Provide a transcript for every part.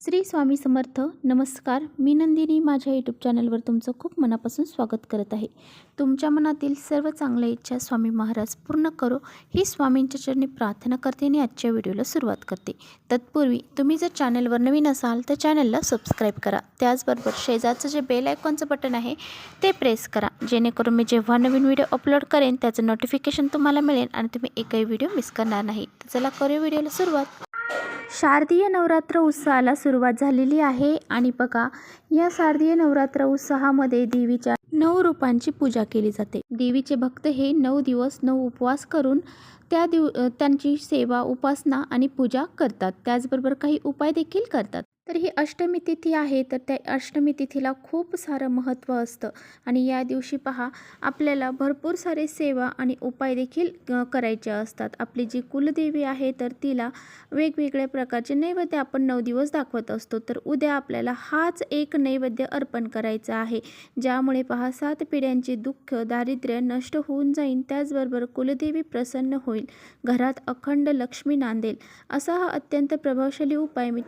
श्री स्वामी समर्थ. नमस्कार, मी नंदिनी. माझ्या यूट्यूब चॅनलवर तुमचं खूप मनापासून स्वागत करत आहे. तुमच्या मनातील सर्व चांगल्या इच्छा स्वामी महाराज पूर्ण करो ही स्वामींच्या चरणी प्रार्थना करते आणि आजच्या व्हिडिओला सुरुवात करते. तत्पूर्वी तुम्ही जर चॅनलवर नवीन असाल तर चॅनलला सबस्क्राईब करा. त्याचबरोबर शेजारचं जे बेल आयकॉनचं बटन आहे ते प्रेस करा, जेणेकरून मी जेव्हा नवीन व्हिडिओ अपलोड करेन त्याचं नोटिफिकेशन तुम्हाला मिळेल आणि तुम्ही एकही व्हिडिओ मिस करणार नाही. तर चला करूया व्हिडिओला सुरुवात. शारदीय नवरात्र उत्सवाला सुरुवात झालेली आहे आणि बघा, या शारदीय नवरात्र उत्सवामध्ये देवीच्या 9 रूपांची पूजा केली जाते. देवीचे भक्त हे 9 दिवस 9 उपवास करून त्यांची सेवा, उपासना आणि पूजा करतात. त्याचबरोबर काही उपाय देखील करतात. तर ही अष्टमी तिथी आहे, तर त्या अष्टमी तिथीला खूप सारं महत्त्व असतं आणि या दिवशी पहा, आपल्याला भरपूर सारे सेवा आणि उपाय देखील करायचे असतात. आपली जी कुलदेवी आहे तर तिला वेगवेगळ्या प्रकारचे नैवेद्य आपण 9 दिवस दाखवत असतो. तर उद्या आपल्याला हाच एक नैवेद्य अर्पण करायचा आहे, ज्यामुळे पहा 7 पिढ्यांचे दुःख दारिद्र्य नष्ट होऊन जाईल. त्याचबरोबर कुलदेवी प्रसन्न होईल, घरात अखंड लक्ष्मी नांदेल. असा हा अत्यंत प्रभावशाली उपाय मी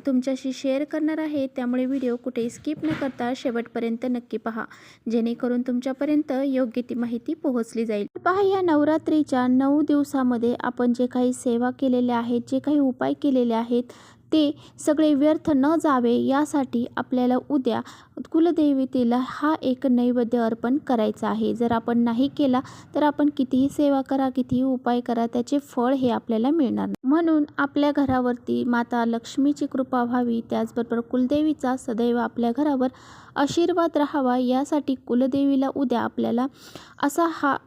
तुमच्याशी शेअर करणार आहे. त्यामुळे व्हिडिओ कुठे स्किप न करता शेवटपर्यंत नक्की पहा, जेणेकरून तुमच्यापर्यंत योग्य ती माहिती पोहोचली जाईल. पहा, या नवरात्रीच्या 9 दिवसामध्ये आपण जे काही सेवा केलेल्या आहेत, जे काही उपाय केलेले आहेत ते सगळे व्यर्थ न जावे यासाठी आपल्याला उद्या कुलदेवतेला हा एक नैवेद्य अर्पण करायचा आहे. जर आपण नाही केला तर आपण कितीही सेवा करा, कितीही उपाय करा, त्याचे फळ हे आपल्याला मिळणार नाही. म्हणून आपल्या घरावरती माता लक्ष्मीची कृपा व्हावी, त्याचबरोबर कुलदेवीचा सदैव आपल्या घरावर आशीर्वाद राहावा, यासाठी कुलदेवीला उद्या आपल्याला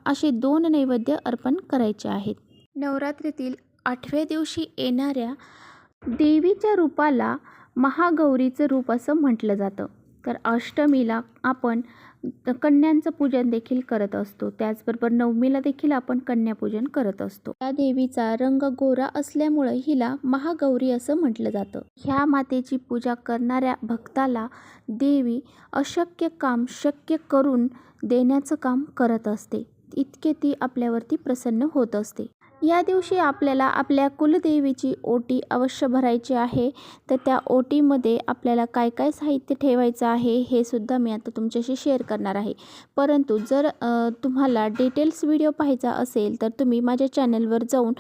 असे 2 नैवेद्य अर्पण करायचे आहेत. नवरात्रीतील 8व्या दिवशी येणाऱ्या देवीच्या रूपाला महागौरीचं रूप असं म्हटलं जातं. तर अष्टमीला आपण कन्यांचं पूजन देखील करत असतो. त्याचबरोबर नवमीला देखील आपण कन्यापूजन करत असतो. या देवीचा रंग गोरा असल्यामुळे हिला महागौरी असं म्हटलं जातं. ह्या मातेची पूजा करणाऱ्या भक्ताला देवी अशक्य काम शक्य करून देण्याचं काम करत असते. इतके ती आपल्यावरती प्रसन्न होत असते. या दिवशी आपल्याला आपल्या कुलदेवीची ओटी अवश्य भरायची आहे. तर त्या ओटीमध्ये आपल्याला काय काय साहित्य ठेवायचं आहे हे सुद्धा मी आता तुमच्याशी शेअर करणार आहे. परंतु जर तुम्हाला डिटेल्स व्हिडिओ पाहायचा असेल तर तुम्ही माझ्या चॅनलवर जाऊन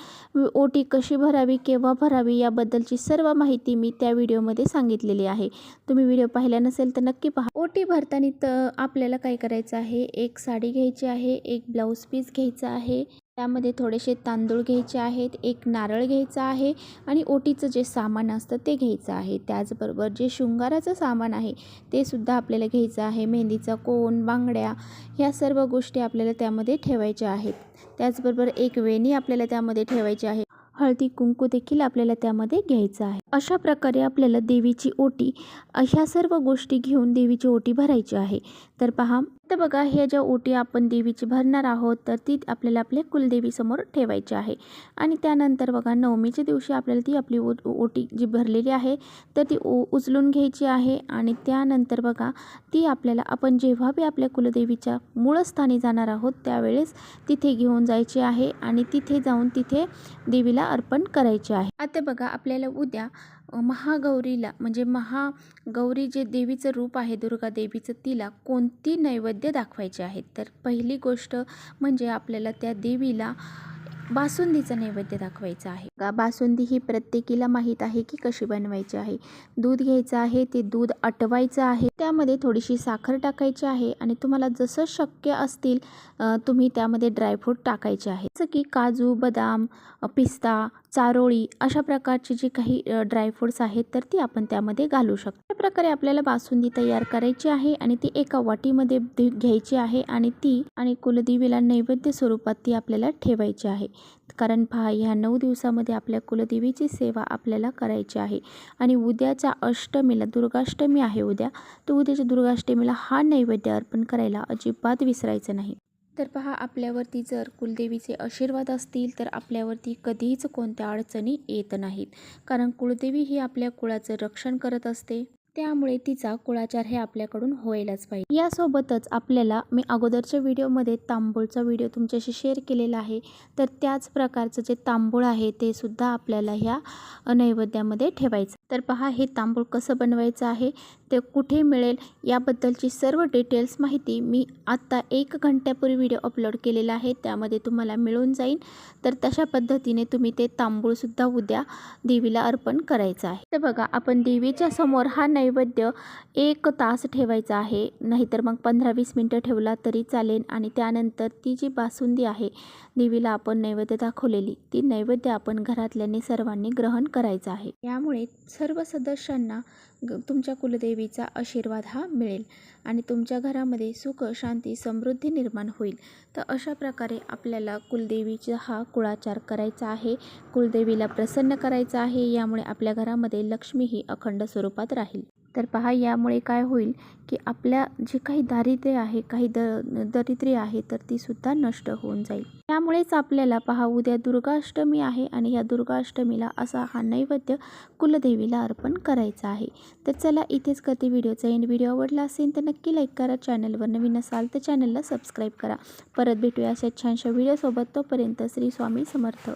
ओटी कशी भरावी, केव्हा भरावी याबद्दलची सर्व माहिती मी त्या व्हिडिओमध्ये सांगितलेली आहे. तुम्ही व्हिडिओ पाहिला नसेल तर नक्की पहा. ओटी भरताना आपल्याला काय करायचं आहे, एक साडी घ्यायची आहे, एक ब्लाऊज पीस घ्यायचा आहे, त्यामध्ये थोडेसे तांदूळ घ्यायचे आहेत, एक नारळ घ्यायचा आहे आणि ओटीचं जे सामान असतं ते घ्यायचं आहे. त्याचबरोबर जे शृंगाराचं सामान आहे ते सुद्धा आपल्याला घ्यायचं आहे. मेहंदीचा कोन, बांगड्या ह्या सर्व गोष्टी आपल्याला त्यामध्ये ठेवायच्या आहेत. त्याचबरोबर एक वेणी आपल्याला त्यामध्ये ठेवायची आहे. हळदी कुंकू देखील आपल्याला त्यामध्ये घ्यायचं आहे. अशा प्रकारे आपल्याला देवीची ओटी, ह्या सर्व गोष्टी घेऊन देवीची ओटी भरायची आहे. तर पहा, तर बघा, ह्या ज्या ओटी आपण देवीची भरणार आहोत तर ती आपल्याला आपल्या कुलदेवीसमोर ठेवायची आहे. आणि त्यानंतर बघा, नवमीच्या दिवशी आपल्याला ती आपली ओटी जी भरलेली आहे तर ती उचलून घ्यायची आहे. आणि त्यानंतर बघा, ती आपल्याला आपण जेव्हा बी आपल्या कुलदेवीच्या मूळस्थानी जाणार आहोत त्यावेळेस तिथे घेऊन जायची आहे आणि तिथे जाऊन तिथे देवीला अर्पण करायचे आहे. आता बघा, आपल्याला उद्या महागौरीला म्हणजे महागौरी जे देवीचं रूप आहे दुर्गा देवीचं, तिला कोणती नैवेद्य दाखवायचे आहेत. तर पहिली गोष्ट म्हणजे आपल्याला त्या देवीला बासुंदीचं नैवेद्य दाखवायचं आहे. बासुंदी ही प्रत्येकीला माहीत आहे की कशी बनवायची आहे. दूध घ्यायचं आहे, ते दूध आटवायचं आहे, त्यामध्ये थोडीशी साखर टाकायची आहे आणि तुम्हाला जसं शक्य असतील तुम्ही त्यामध्ये ड्रायफ्रूट टाकायचे आहे, जसं की काजू, बदाम, पिस्ता, चारोळी अशा प्रकारची जी काही ड्रायफ्रूट्स आहेत तर ती आपण त्यामध्ये घालू शकतो. त्या प्रकारे आपल्याला बासुंदी तयार करायची आहे आणि ती एका वाटीमध्ये घ्यायची आहे आणि कुलदेवीला नैवेद्य स्वरूपात ती आपल्याला ठेवायची आहे. कारण पहा, ह्या 9 दिवसामध्ये आपल्या कुलदेवीची सेवा आपल्याला करायची आहे. आणि उद्याच्या अष्टमीला, दुर्गाष्टमी आहे उद्या, तर उद्याच्या दुर्गाष्टमीला हा नैवेद्य अर्पण करायला अजिबात विसरायचं नाही. तर पहा, आपल्यावरती जर कुलदेवीचे आशीर्वाद असतील तर आपल्यावरती कधीच कोणत्या अडचणी येत नाहीत. कारण कुलदेवी ही आपल्या कुळाचं रक्षण करत असते. त्यामुळे तिचा कुळाचार हे आपल्याकडून व्हायलाच पाहिजे। यासोबतच आपल्याला मी अगोदरच्या व्हिडिओमध्ये तांबूळचा व्हिडिओ तुमच्याशी शेअर केलेला आहे, तर त्याच प्रकारचं जे तांबूळ आहे ते सुद्धा आपल्याला ह्या नैवेद्यामध्ये ठेवायचं। तर पहा हे तांबूळ कसं बनवायचं आहे, ते कुठे मिळेल याबद्दलची सर्व डिटेल्स माहिती मी आत्ता 1 घंट्यापूर्वी व्हिडिओ अपलोड केलेला आहे, त्यामध्ये तुम्हाला मिळून जाईल। तर तशा पद्धतीने तुम्ही ते तांबूळसुद्धा उद्या देवीला अर्पण करायचं आहे। तर बघा, आपण देवीच्या समोर हा नैवेद्य 1 तास ठेवायचा आहे, नाहीतर मग 15-20 मिनटं ठेवला तरी चालेल। आणि त्यानंतर ती जी बासुंदी आहे देवीला आपण नैवेद्य दाखवलेली, ती नैवेद्य आपण घरातल्याने सर्वांनी ग्रहण करायचं आहे। यामुळे सर्व सदस्यांना तुमच्या कुलदेवीचा आशीर्वाद हा मिळेल आणि तुमच्या घरामध्ये सुख, शांती, समृद्धी निर्माण होईल। तर अशा प्रकारे आपल्याला कुलदेवीचा हा कुळाचार करायचा आहे, कुलदेवीला प्रसन्न करायचं आहे। यामुळे आपल्या घरामध्ये लक्ष्मी ही अखंड स्वरूपात राहील। तर पहा, यामुळे काय होईल की आपल्या जे काही दारिद्र्य आहे, काही दरिद्री आहे, तर ती सुद्धा नष्ट होऊन जाईल। त्यामुळेच आपल्याला पहा, उद्या दुर्गाष्टमी आहे आणि या दुर्गाष्टमीला असा हा नैवेद्य कुलदेवीला अर्पण करायचा आहे। तर चला, इथेच करते व्हिडिओचा एंड। व्हिडिओ आवडला असेल तर नक्की लाईक करा, चॅनलवर नवीन असाल तर चॅनलला सबस्क्राईब करा। परत भेटूया अशा छानशा व्हिडिओसोबत, तोपर्यंत श्री स्वामी समर्थ।